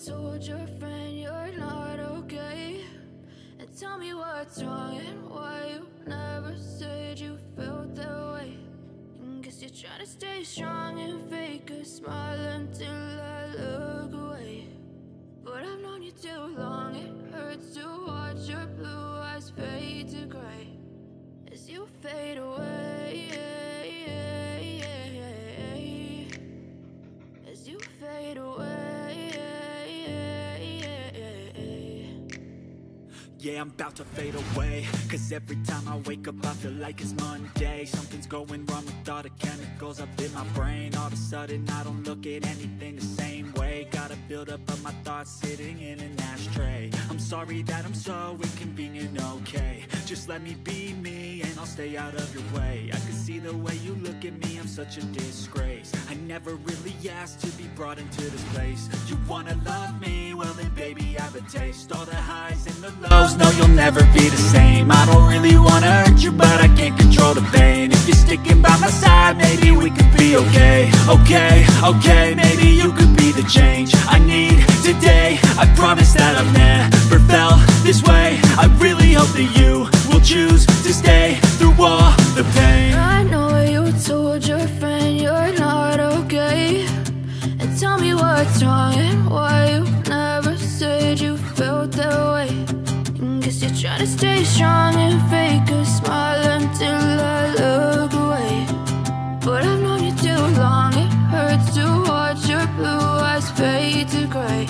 told your friend you're not okay? And tell me what's wrong and why you never said you felt that way. And guess you're trying to stay strong and fake a smile until I look away. But I've known you too long, it hurts to watch your blue eyes fade to gray as you fade away, as you fade away. Yeah, I'm about to fade away, cause every time I wake up I feel like it's Monday. Something's going wrong with all the chemicals up in my brain. All of a sudden I don't look at anything the same way. Gotta build up of my thoughts sitting in an ashtray. I'm sorry that I'm so inconvenient, okay? Just let me be me and I'll stay out of your way. I can see the way you look at me, I'm such a disgrace. I never really asked to be brought into this place. You wanna love me? Well then baby I have a taste. All the highs and the lows, no you'll never be the same. I don't really wanna hurt you but I can't control the pain. If you're sticking by my side maybe we could be okay. Okay, maybe you could be the change I need today. I promise that I've never felt this way. I really hope that you will choose to stay through all the pain. I know you told your friend you're not okay. And tell me what's wrong and why you never said you felt that way. And guess you're trying to stay strong and fake a smile until I look away. But I've known you too long, it hurts to watch your blue eyes fade to gray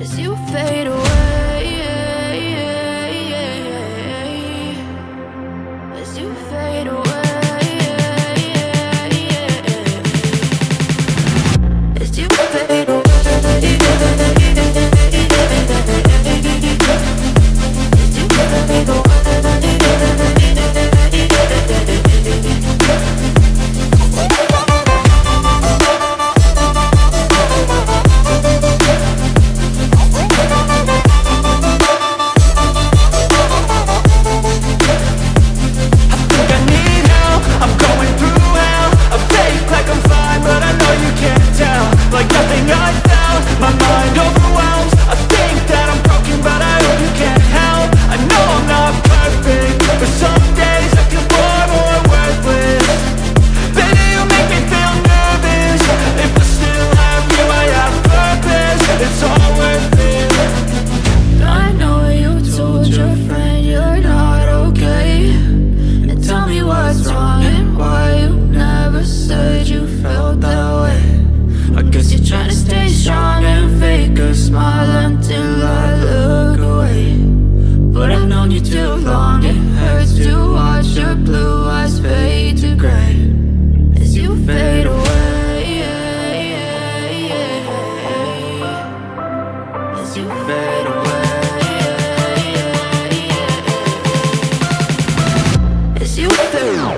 as you fade away, as you fade away, as you fade away, as you fade away. Like nothing I felt, my mind overwhelms. I think that I'm broken, but I hope you can't help. I know I'm not perfect, but some days I feel far more worthless. Baby, you make me feel nervous. If I still have you, I have purpose. It's all worth it. I know you told your friend you're not okay. And tell me what's wrong and why you never said you felt that way. I guess you're trying to stay strong and fake a smile until I look away. But I've known you too long, it hurts to watch your blue eyes fade to gray as you fade away, as you fade away, as you fade away.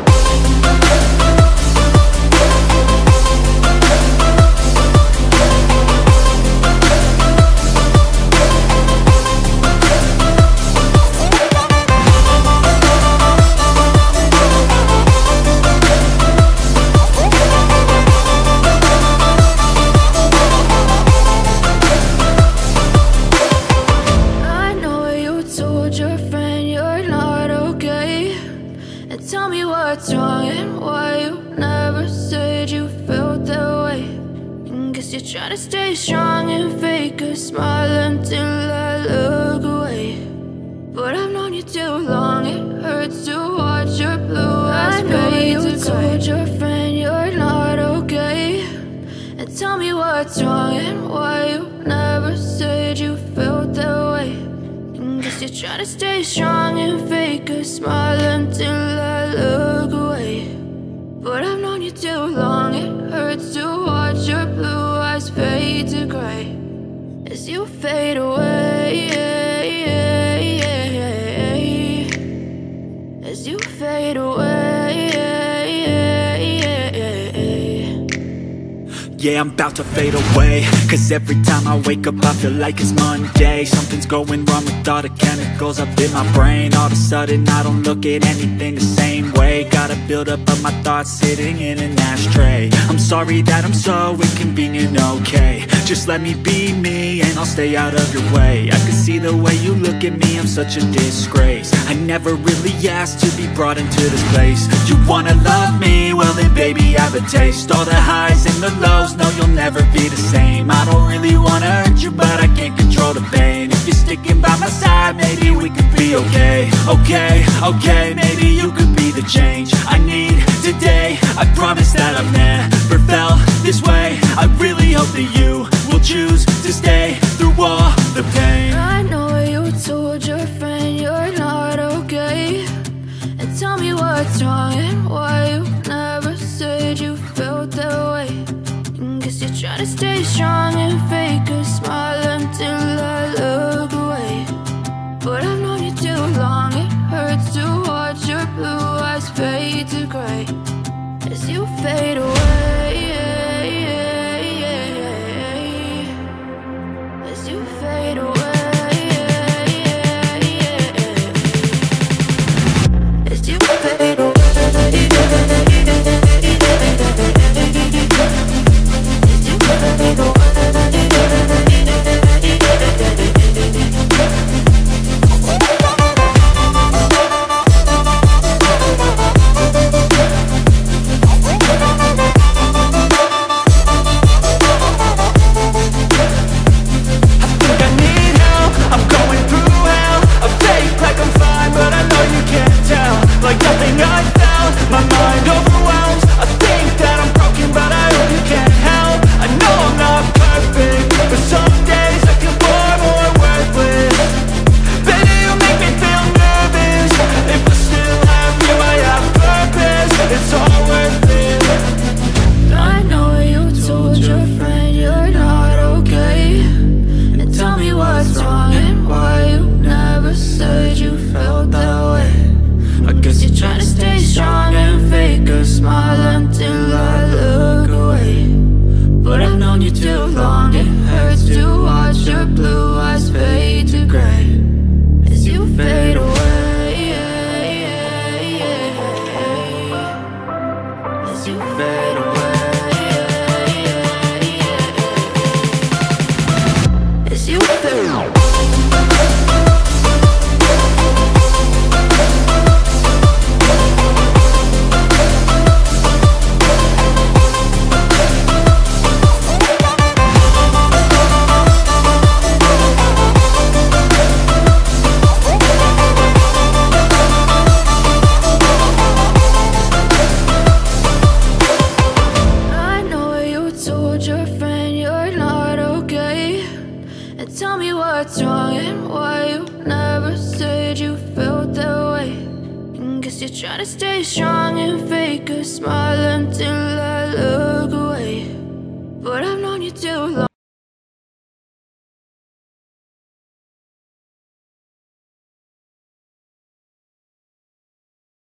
Tell me what's wrong and why you never said you felt that way. And guess you're trying to stay strong and fake a smile until I look away. But I've known you too long, it hurts to watch your blue eyes fade to gray. I know you told your friend you're not okay. And tell me what's wrong and why you never said you felt that way. And guess you're trying to stay strong and fake a smile until I look away. But I've known you too long, it hurts to watch your blue eyes fade to gray as you fade away, as you fade away. Yeah, I'm about to fade away, cause every time I wake up I feel like it's Monday. Something's going wrong with all the chemicals up in my brain. All of a sudden I don't look at anything the same way. Got a buildup of my thoughts sitting in an ashtray. I'm sorry that I'm so inconvenient, okay. Just let me be me and I'll stay out of your way. I can see the way you look at me, I'm such a disgrace. I never really asked to be brought into this place. You wanna love me? Well then baby I have a taste. All the highs and the lows, no you'll never be the same. I don't really wanna hurt you but I can't control the pain. If you're sticking by my side, maybe we could be okay. Okay, maybe you could be the change I need today. I promise that I've never felt this way. I really hope that you will choose to stay through all the pain. I know you told your friend you're not okay, and tell me what's wrong and why you never said you felt that way. Guess you're trying to stay strong and fake a smile until I look away. But I've known you too long, it hurts to watch your blue eyes fade to gray as you fade away. As you fade away. As you fade away. Tell me what's wrong and why you never said you felt that way. Guess you're trying to stay strong and fake a smile until I look away. But I've known you too long.